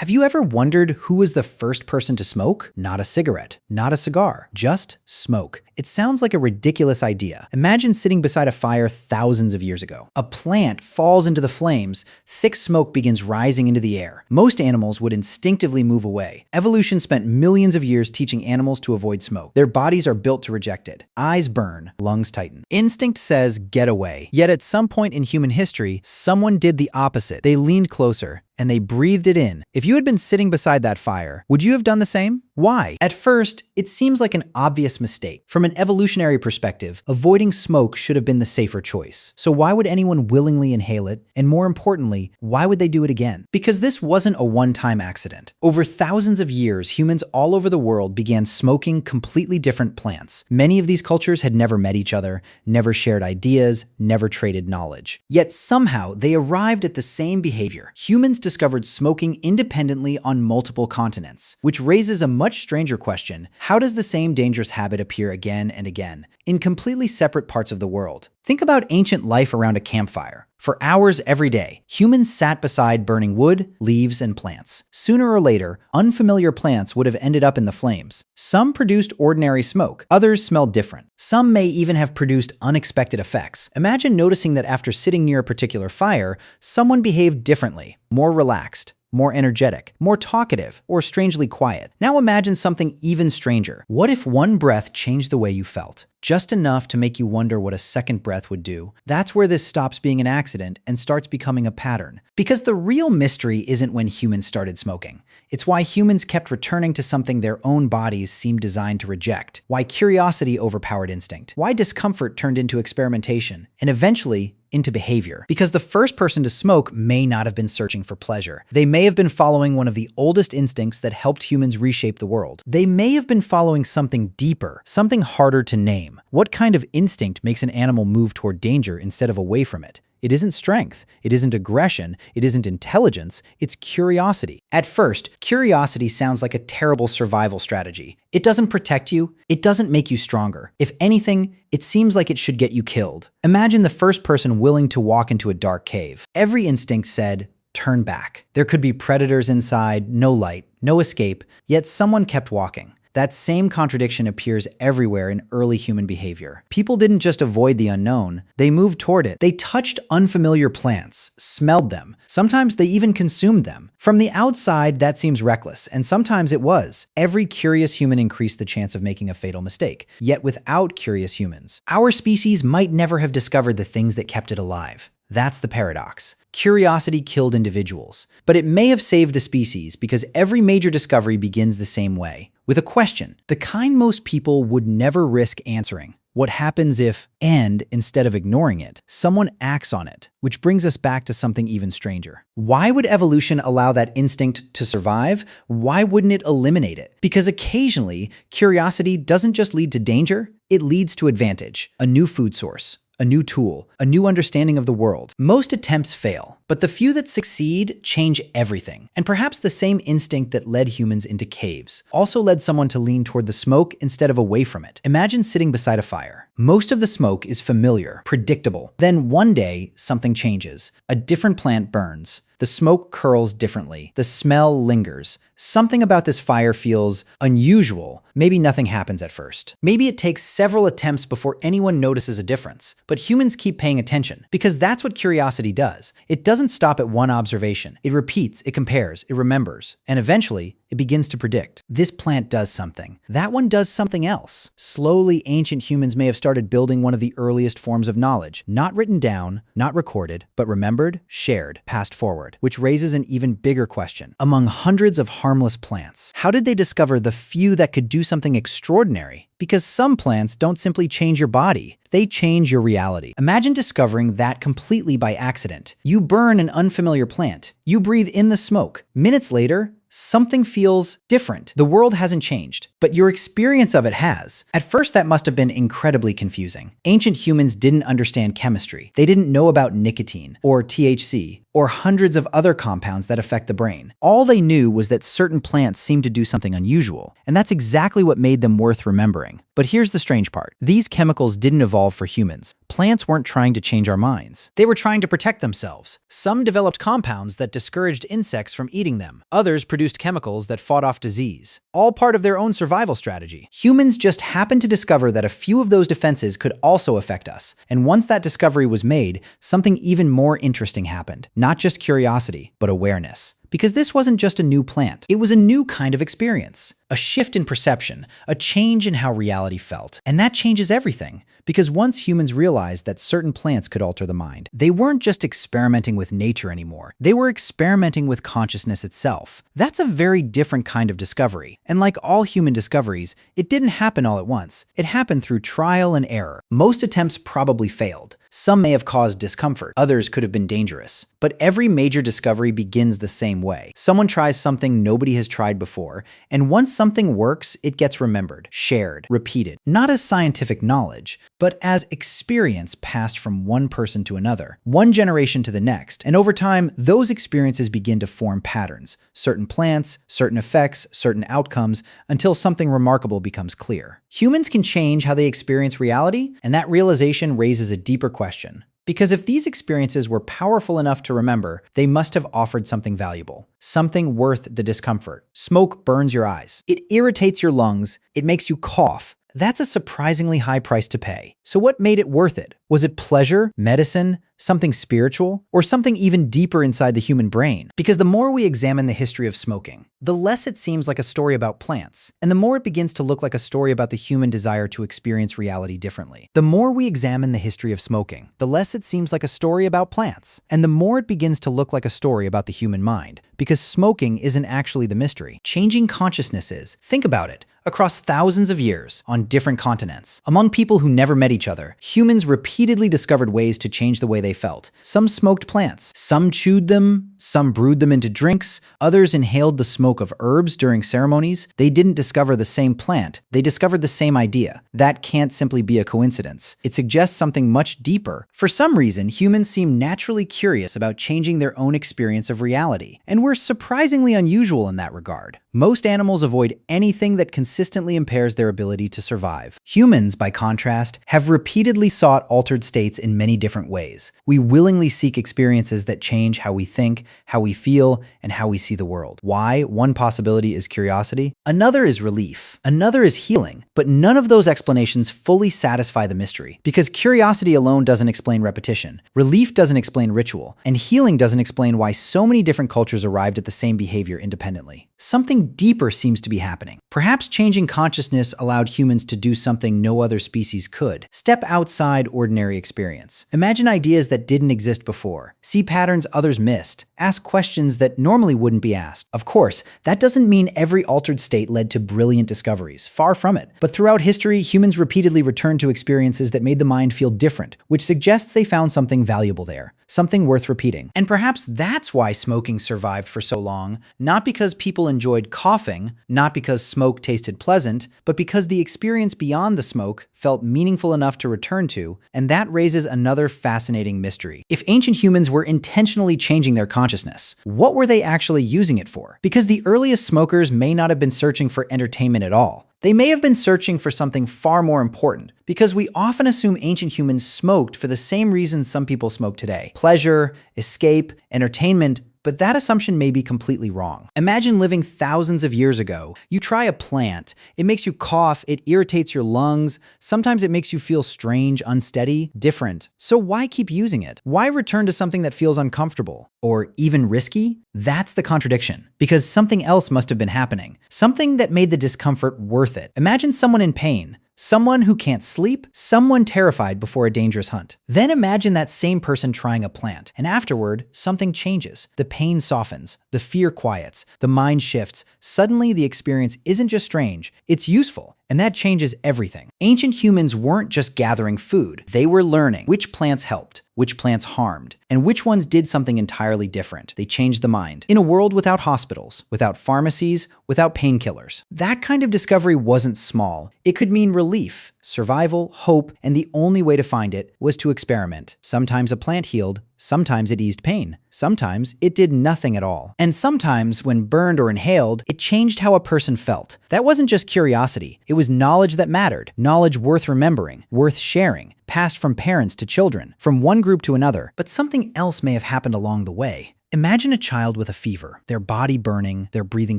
Have you ever wondered who was the first person to smoke? Not a cigarette, not a cigar, just smoke. It sounds like a ridiculous idea. Imagine sitting beside a fire thousands of years ago. A plant falls into the flames, thick smoke begins rising into the air. Most animals would instinctively move away. Evolution spent millions of years teaching animals to avoid smoke. Their bodies are built to reject it. Eyes burn, lungs tighten. Instinct says get away. Yet at some point in human history, someone did the opposite. They leaned closer and they breathed it in. If you had been sitting beside that fire, would you have done the same? Why? At first, it seems like an obvious mistake. From an evolutionary perspective, avoiding smoke should have been the safer choice. So why would anyone willingly inhale it? And more importantly, why would they do it again? Because this wasn't a one-time accident. Over thousands of years, humans all over the world began smoking completely different plants. Many of these cultures had never met each other, never shared ideas, never traded knowledge. Yet somehow, they arrived at the same behavior. Humans discovered smoking independently on multiple continents, which raises a much stranger question. How does the same dangerous habit appear again and again in completely separate parts of the world? Think about ancient life around a campfire. For hours every day, humans sat beside burning wood, leaves, and plants. Sooner or later, unfamiliar plants would have ended up in the flames. Some produced ordinary smoke, others smelled different. Some may even have produced unexpected effects. Imagine noticing that after sitting near a particular fire, someone behaved differently, more relaxed, more energetic, more talkative, or strangely quiet. Now imagine something even stranger. What if one breath changed the way you felt? Just enough to make you wonder what a second breath would do. That's where this stops being an accident and starts becoming a pattern. Because the real mystery isn't when humans started smoking. It's why humans kept returning to something their own bodies seemed designed to reject. Why curiosity overpowered instinct. Why discomfort turned into experimentation. And eventually, into behavior. Because the first person to smoke may not have been searching for pleasure. They may have been following one of the oldest instincts that helped humans reshape the world. They may have been following something deeper, something harder to name. What kind of instinct makes an animal move toward danger instead of away from it? It isn't strength, it isn't aggression, it isn't intelligence, it's curiosity. At first, curiosity sounds like a terrible survival strategy. It doesn't protect you, it doesn't make you stronger. If anything, it seems like it should get you killed. Imagine the first person willing to walk into a dark cave. Every instinct said, turn back. There could be predators inside, no light, no escape, yet someone kept walking. That same contradiction appears everywhere in early human behavior. People didn't just avoid the unknown, they moved toward it. They touched unfamiliar plants, smelled them. Sometimes they even consumed them. From the outside, that seems reckless, and sometimes it was. Every curious human increased the chance of making a fatal mistake. Yet without curious humans, our species might never have discovered the things that kept it alive. That's the paradox. Curiosity killed individuals, but it may have saved the species because every major discovery begins the same way, with a question, the kind most people would never risk answering. What happens if, and instead of ignoring it, someone acts on it? Which brings us back to something even stranger. Why would evolution allow that instinct to survive? Why wouldn't it eliminate it? Because occasionally, curiosity doesn't just lead to danger, it leads to advantage, a new food source, a new tool, a new understanding of the world. Most attempts fail, but the few that succeed change everything. And perhaps the same instinct that led humans into caves also led someone to lean toward the smoke instead of away from it. Imagine sitting beside a fire. Most of the smoke is familiar, predictable. Then one day, something changes. A different plant burns. The smoke curls differently. The smell lingers. Something about this fire feels unusual. Maybe nothing happens at first. Maybe it takes several attempts before anyone notices a difference. But humans keep paying attention because that's what curiosity does. It doesn't stop at one observation. It repeats, it compares, it remembers, and eventually it begins to predict. This plant does something. That one does something else. Slowly, ancient humans may have started building one of the earliest forms of knowledge. Not written down, not recorded, but remembered, shared, passed forward. Which raises an even bigger question. Among hundreds of harmless plants, how did they discover the few that could do something extraordinary? Because some plants don't simply change your body, they change your reality. Imagine discovering that completely by accident. You burn an unfamiliar plant. You breathe in the smoke. Minutes later, something feels different. The world hasn't changed, but your experience of it has. At first, that must have been incredibly confusing. Ancient humans didn't understand chemistry. They didn't know about nicotine or THC or hundreds of other compounds that affect the brain. All they knew was that certain plants seemed to do something unusual, and that's exactly what made them worth remembering. But here's the strange part. These chemicals didn't evolve for humans. Plants weren't trying to change our minds. They were trying to protect themselves. Some developed compounds that discouraged insects from eating them. Others produced chemicals that fought off disease. All part of their own survival strategy. Humans just happened to discover that a few of those defenses could also affect us. And once that discovery was made, something even more interesting happened. Not just curiosity, but awareness. Because this wasn't just a new plant. It was a new kind of experience. A shift in perception, a change in how reality felt. And that changes everything. Because once humans realized that certain plants could alter the mind, they weren't just experimenting with nature anymore. They were experimenting with consciousness itself. That's a very different kind of discovery. And like all human discoveries, it didn't happen all at once. It happened through trial and error. Most attempts probably failed. Some may have caused discomfort. Others could have been dangerous. But every major discovery begins the same way. Someone tries something nobody has tried before, and once something works, it gets remembered, shared, repeated, not as scientific knowledge, but as experience passed from one person to another, one generation to the next. And over time, those experiences begin to form patterns, certain plants, certain effects, certain outcomes, until something remarkable becomes clear. Humans can change how they experience reality, and that realization raises a deeper question. Because if these experiences were powerful enough to remember, they must have offered something valuable, something worth the discomfort. Smoke burns your eyes. It irritates your lungs. It makes you cough. That's a surprisingly high price to pay. So what made it worth it? Was it pleasure, medicine, something spiritual, or something even deeper inside the human brain? Because the more we examine the history of smoking, the less it seems like a story about plants, and the more it begins to look like a story about the human desire to experience reality differently. The more we examine the history of smoking, the less it seems like a story about plants, and the more it begins to look like a story about the human mind. Because smoking isn't actually the mystery. Changing consciousness is. Think about it. Across thousands of years, on different continents, among people who never met each other, humans repeatedly discovered ways to change the way they felt. Some smoked plants, some chewed them, some brewed them into drinks, others inhaled the smoke of herbs during ceremonies. They didn't discover the same plant, they discovered the same idea. That can't simply be a coincidence. It suggests something much deeper. For some reason, humans seem naturally curious about changing their own experience of reality, and we're surprisingly unusual in that regard. Most animals avoid anything that consistently impairs their ability to survive. Humans, by contrast, have repeatedly sought altered states in many different ways. We willingly seek experiences that change how we think, how we feel, and how we see the world. Why? One possibility is curiosity. Another is relief. Another is healing. But none of those explanations fully satisfy the mystery. Because curiosity alone doesn't explain repetition. Relief doesn't explain ritual. And healing doesn't explain why so many different cultures arrived at the same behavior independently. Something deeper seems to be happening. Perhaps changing consciousness allowed humans to do something no other species could. Step outside ordinary experience. Imagine ideas that didn't exist before. See patterns others missed. Ask questions that normally wouldn't be asked. Of course, that doesn't mean every altered state led to brilliant discoveries. Far from it. But throughout history, humans repeatedly returned to experiences that made the mind feel different, which suggests they found something valuable there. Something worth repeating. And perhaps that's why smoking survived for so long, not because people enjoyed coughing, not because smoke tasted pleasant, but because the experience beyond the smoke felt meaningful enough to return to, and that raises another fascinating mystery. If ancient humans were intentionally changing their consciousness, what were they actually using it for? Because the earliest smokers may not have been searching for entertainment at all. They may have been searching for something far more important, because we often assume ancient humans smoked for the same reasons some people smoke today: pleasure, escape, entertainment. But that assumption may be completely wrong. Imagine living thousands of years ago. You try a plant, it makes you cough, it irritates your lungs, sometimes it makes you feel strange, unsteady, different. So why keep using it? Why return to something that feels uncomfortable? Or even risky? That's the contradiction. Because something else must have been happening. Something that made the discomfort worth it. Imagine someone in pain. Someone who can't sleep, someone terrified before a dangerous hunt. Then imagine that same person trying a plant, and afterward, something changes. The pain softens, the fear quiets, the mind shifts. Suddenly, the experience isn't just strange, it's useful. And that changes everything. Ancient humans weren't just gathering food. They were learning which plants helped, which plants harmed, and which ones did something entirely different. They changed the mind. In a world without hospitals, without pharmacies, without painkillers. That kind of discovery wasn't small. It could mean relief, survival, hope, and the only way to find it was to experiment. Sometimes a plant healed, sometimes it eased pain, sometimes it did nothing at all. And sometimes, when burned or inhaled, it changed how a person felt. That wasn't just curiosity, it was knowledge that mattered, knowledge worth remembering, worth sharing, passed from parents to children, from one group to another. But something else may have happened along the way. Imagine a child with a fever, their body burning, their breathing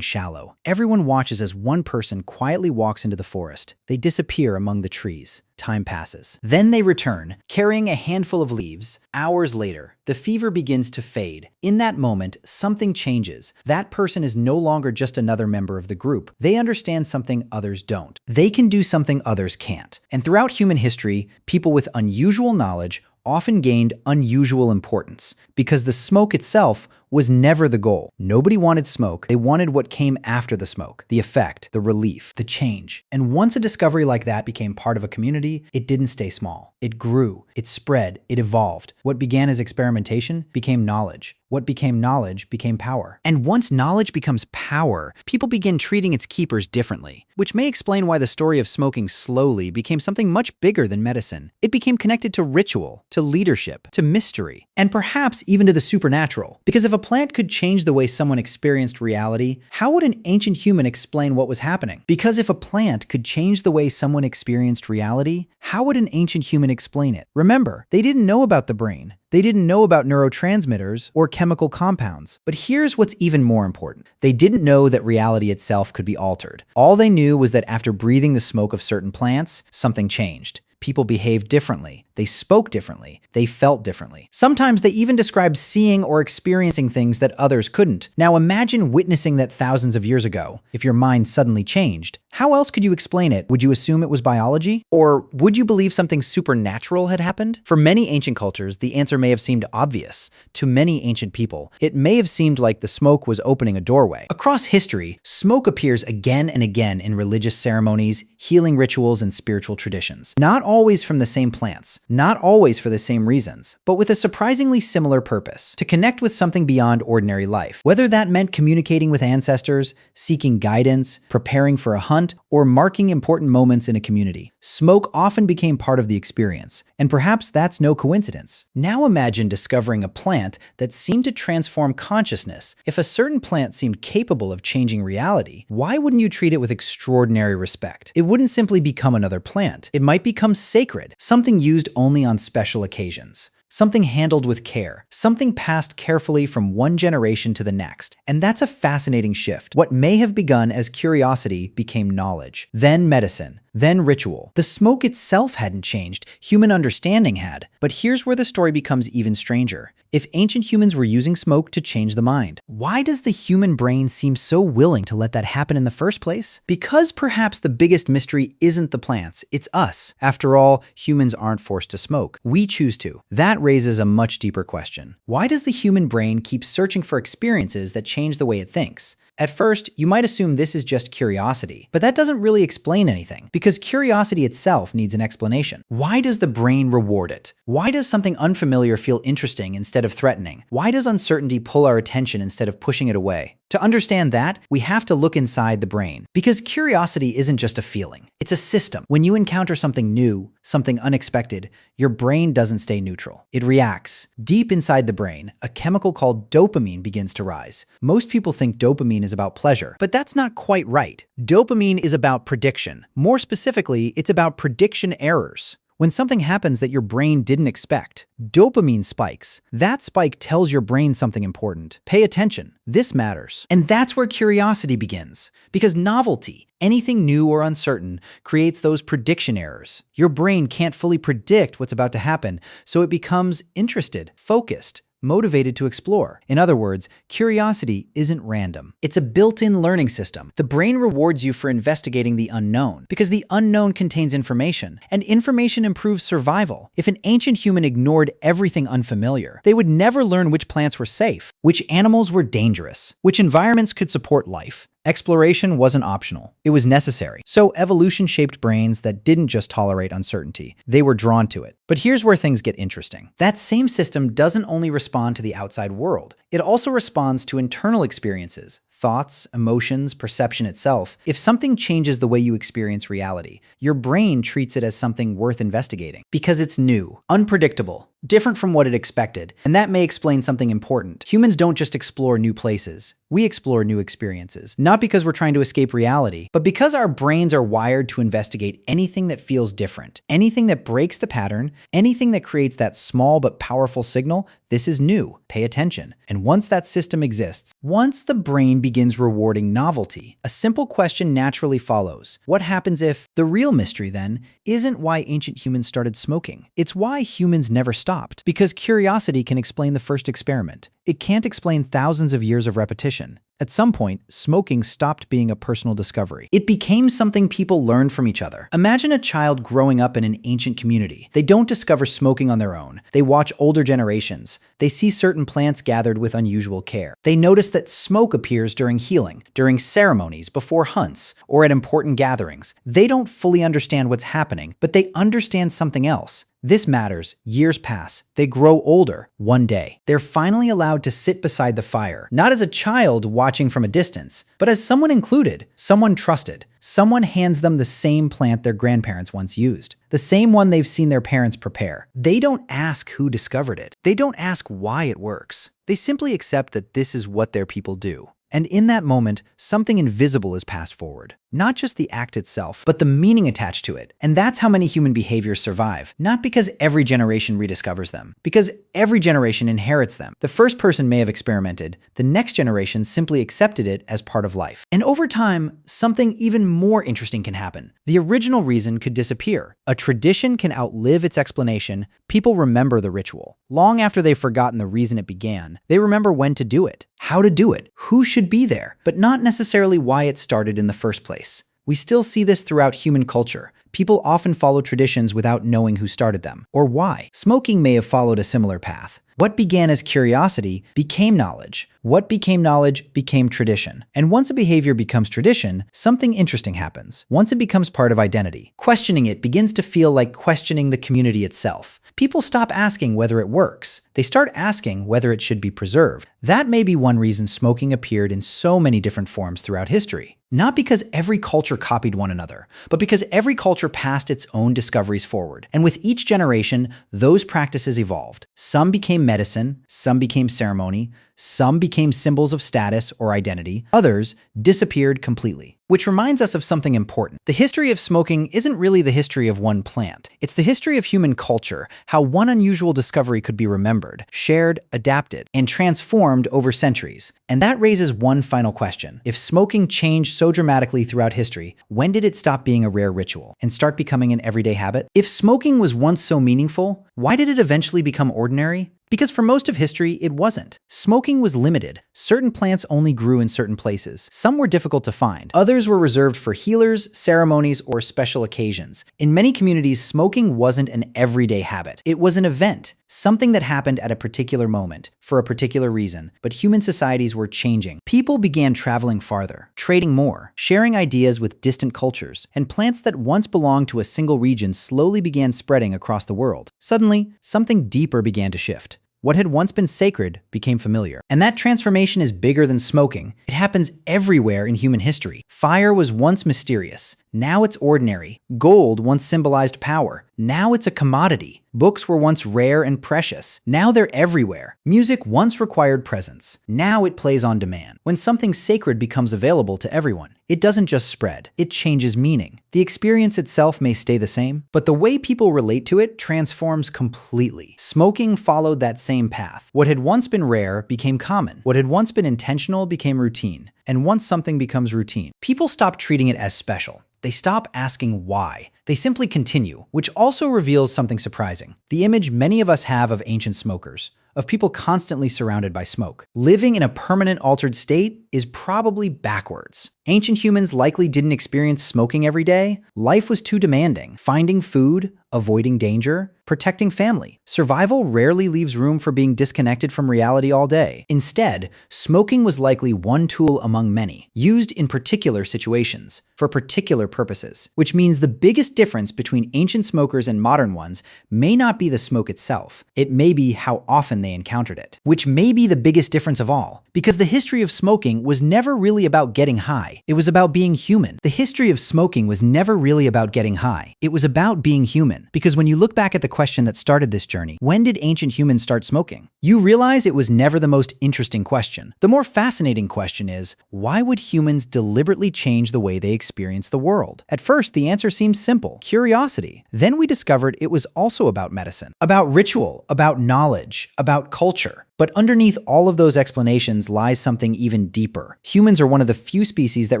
shallow. Everyone watches as one person quietly walks into the forest. They disappear among the trees. Time passes. Then they return, carrying a handful of leaves. Hours later, the fever begins to fade. In that moment, something changes. That person is no longer just another member of the group. They understand something others don't. They can do something others can't. And throughout human history, people with unusual knowledge often gained unusual importance because the smoke itself was never the goal. Nobody wanted smoke. They wanted what came after the smoke, the effect, the relief, the change. And once a discovery like that became part of a community, it didn't stay small. It grew, it spread, it evolved. What began as experimentation became knowledge. What became knowledge became power. And once knowledge becomes power, people begin treating its keepers differently, which may explain why the story of smoking slowly became something much bigger than medicine. It became connected to ritual, to leadership, to mystery, and perhaps even to the supernatural. Because if a plant could change the way someone experienced reality, how would an ancient human explain what was happening? Because if a plant could change the way someone experienced reality, how would an ancient human explain it? Remember, they didn't know about the brain. They didn't know about neurotransmitters or chemical compounds. But here's what's even more important. They didn't know that reality itself could be altered. All they knew was that after breathing the smoke of certain plants, something changed. People behaved differently. They spoke differently. They felt differently. Sometimes they even described seeing or experiencing things that others couldn't. Now imagine witnessing that thousands of years ago. If your mind suddenly changed, how else could you explain it? Would you assume it was biology? Or would you believe something supernatural had happened? For many ancient cultures, the answer may have seemed obvious. To many ancient people, it may have seemed like the smoke was opening a doorway. Across history, smoke appears again and again in religious ceremonies, healing rituals, and spiritual traditions. Not always from the same plants, not always for the same reasons, but with a surprisingly similar purpose: to connect with something beyond ordinary life. Whether that meant communicating with ancestors, seeking guidance, preparing for a hunt, or marking important moments in a community, smoke often became part of the experience, and perhaps that's no coincidence. Now imagine discovering a plant that seemed to transform consciousness. If a certain plant seemed capable of changing reality, why wouldn't you treat it with extraordinary respect? It wouldn't simply become another plant. It might become sacred, something used only on special occasions. Something handled with care, something passed carefully from one generation to the next. And that's a fascinating shift. What may have begun as curiosity became knowledge, then medicine, then ritual. The smoke itself hadn't changed, human understanding had. But here's where the story becomes even stranger. If ancient humans were using smoke to change the mind, why does the human brain seem so willing to let that happen in the first place? Because perhaps the biggest mystery isn't the plants, it's us. After all, humans aren't forced to smoke. We choose to. That raises a much deeper question. Why does the human brain keep searching for experiences that change the way it thinks? At first, you might assume this is just curiosity, but that doesn't really explain anything, because curiosity itself needs an explanation. Why does the brain reward it? Why does something unfamiliar feel interesting instead of threatening? Why does uncertainty pull our attention instead of pushing it away? To understand that, we have to look inside the brain. Because curiosity isn't just a feeling, it's a system. When you encounter something new, something unexpected, your brain doesn't stay neutral. It reacts. Deep inside the brain, a chemical called dopamine begins to rise. Most people think dopamine is about pleasure, but that's not quite right. Dopamine is about prediction. More specifically, it's about prediction errors. When something happens that your brain didn't expect, dopamine spikes. That spike tells your brain something important. Pay attention. This matters. And that's where curiosity begins. Because novelty, anything new or uncertain, creates those prediction errors. Your brain can't fully predict what's about to happen, so it becomes interested, focused, motivated to explore. In other words, curiosity isn't random. It's a built-in learning system. The brain rewards you for investigating the unknown, because the unknown contains information, and information improves survival. If an ancient human ignored everything unfamiliar, they would never learn which plants were safe, which animals were dangerous, which environments could support life. Exploration wasn't optional. It was necessary. So evolution shaped brains that didn't just tolerate uncertainty. They were drawn to it. But here's where things get interesting. That same system doesn't only respond to the outside world. It also responds to internal experiences, thoughts, emotions, perception itself. If something changes the way you experience reality, your brain treats it as something worth investigating because it's new, unpredictable, different from what it expected, and that may explain something important. Humans don't just explore new places. We explore new experiences, not because we're trying to escape reality, but because our brains are wired to investigate anything that feels different, anything that breaks the pattern, anything that creates that small but powerful signal. This is new. Pay attention. And once that system exists, once the brain begins rewarding novelty, a simple question naturally follows. What happens if the real mystery then isn't why ancient humans started smoking? It's why humans never stopped. Because curiosity can explain the first experiment. It can't explain thousands of years of repetition. At some point, smoking stopped being a personal discovery. It became something people learned from each other. Imagine a child growing up in an ancient community. They don't discover smoking on their own. They watch older generations. They see certain plants gathered with unusual care. They notice that smoke appears during healing, during ceremonies, before hunts, or at important gatherings. They don't fully understand what's happening, but they understand something else. This matters. Years pass. They grow older. One day, they're finally allowed to sit beside the fire, not as a child watching from a distance, but as someone included, someone trusted. Someone hands them the same plant their grandparents once used, the same one they've seen their parents prepare. They don't ask who discovered it. They don't ask why it works. They simply accept that this is what their people do. And in that moment, something invisible is passed forward. Not just the act itself, but the meaning attached to it. And that's how many human behaviors survive. Not because every generation rediscovers them, because every generation inherits them. The first person may have experimented, the next generation simply accepted it as part of life. And over time, something even more interesting can happen. The original reason could disappear. A tradition can outlive its explanation. People remember the ritual. Long after they've forgotten the reason it began, they remember when to do it, how to do it, who should be there, but not necessarily why it started in the first place. We still see this throughout human culture. People often follow traditions without knowing who started them, or why. Smoking may have followed a similar path. What began as curiosity became knowledge. What became knowledge became tradition. And once a behavior becomes tradition, something interesting happens. Once it becomes part of identity, questioning it begins to feel like questioning the community itself. People stop asking whether it works. They start asking whether it should be preserved. That may be one reason smoking appeared in so many different forms throughout history. Not because every culture copied one another, but because every culture passed its own discoveries forward. And with each generation, those practices evolved. Some became medicine, some became ceremony, some became symbols of status or identity, others disappeared completely. Which reminds us of something important. The history of smoking isn't really the history of one plant. It's the history of human culture, how one unusual discovery could be remembered, shared, adapted, and transformed over centuries. And that raises one final question. If smoking changed so dramatically throughout history, when did it stop being a rare ritual and start becoming an everyday habit? If smoking was once so meaningful, why did it eventually become ordinary? Because for most of history, it wasn't. Smoking was limited. Certain plants only grew in certain places. Some were difficult to find. Others were reserved for healers, ceremonies, or special occasions. In many communities, smoking wasn't an everyday habit. It was an event, something that happened at a particular moment, for a particular reason. But human societies were changing. People began traveling farther, trading more, sharing ideas with distant cultures, and plants that once belonged to a single region slowly began spreading across the world. Suddenly, something deeper began to shift. What had once been sacred became familiar. And that transformation is bigger than smoking. It happens everywhere in human history. Fire was once mysterious. Now it's ordinary. Gold once symbolized power. Now it's a commodity. Books were once rare and precious. Now they're everywhere. Music once required presence. Now it plays on demand. When something sacred becomes available to everyone, it doesn't just spread, it changes meaning. The experience itself may stay the same, but the way people relate to it transforms completely. Smoking followed that same path. What had once been rare became common. What had once been intentional became routine. And once something becomes routine, people stop treating it as special. They stop asking why. They simply continue, which also reveals something surprising. The image many of us have of ancient smokers, of people constantly surrounded by smoke. Living in a permanent altered state is probably backwards. Ancient humans likely didn't experience smoking every day. Life was too demanding. Finding food, avoiding danger, protecting family. Survival rarely leaves room for being disconnected from reality all day. Instead, smoking was likely one tool among many, used in particular situations. for particular purposes, which means the biggest difference between ancient smokers and modern ones may not be the smoke itself. It may be how often they encountered it, which may be the biggest difference of all, because the history of smoking was never really about getting high. It was about being human. The history of smoking was never really about getting high. It was about being human, because when you look back at the question that started this journey, when did ancient humans start smoking? You realize it was never the most interesting question. The more fascinating question is, why would humans deliberately change the way they experience the world? At first, the answer seems simple: curiosity. Then we discovered it was also about medicine, about ritual, about knowledge, about culture. But underneath all of those explanations lies something even deeper. Humans are one of the few species that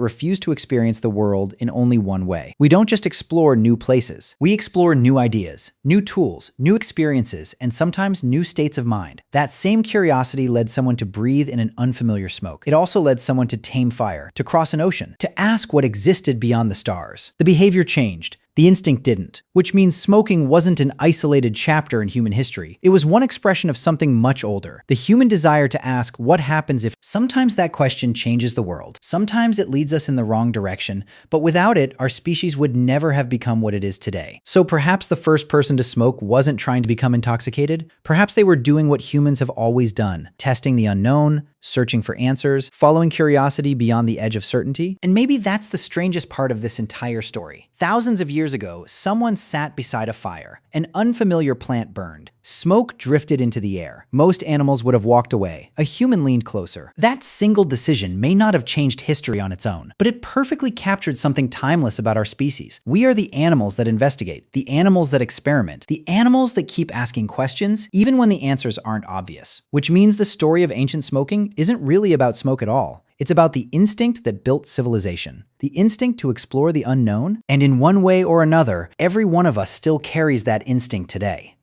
refuse to experience the world in only one way. We don't just explore new places. We explore new ideas, new tools, new experiences, and sometimes new states of mind. That same curiosity led someone to breathe in an unfamiliar smoke. It also led someone to tame fire, to cross an ocean, to ask what existed beyond the stars. The behavior changed. The instinct didn't, which means smoking wasn't an isolated chapter in human history. It was one expression of something much older, the human desire to ask what happens if. Sometimes that question changes the world. Sometimes it leads us in the wrong direction, but without it, our species would never have become what it is today. So perhaps the first person to smoke wasn't trying to become intoxicated. Perhaps they were doing what humans have always done, testing the unknown, searching for answers, following curiosity beyond the edge of certainty. And maybe that's the strangest part of this entire story. Thousands of years ago, someone sat beside a fire. An unfamiliar plant burned. Smoke drifted into the air. Most animals would have walked away. A human leaned closer. That single decision may not have changed history on its own, but it perfectly captured something timeless about our species. We are the animals that investigate, the animals that experiment, the animals that keep asking questions, even when the answers aren't obvious. Which means the story of ancient smoking isn't really about smoke at all. It's about the instinct that built civilization, the instinct to explore the unknown, and in one way or another, every one of us still carries that instinct today.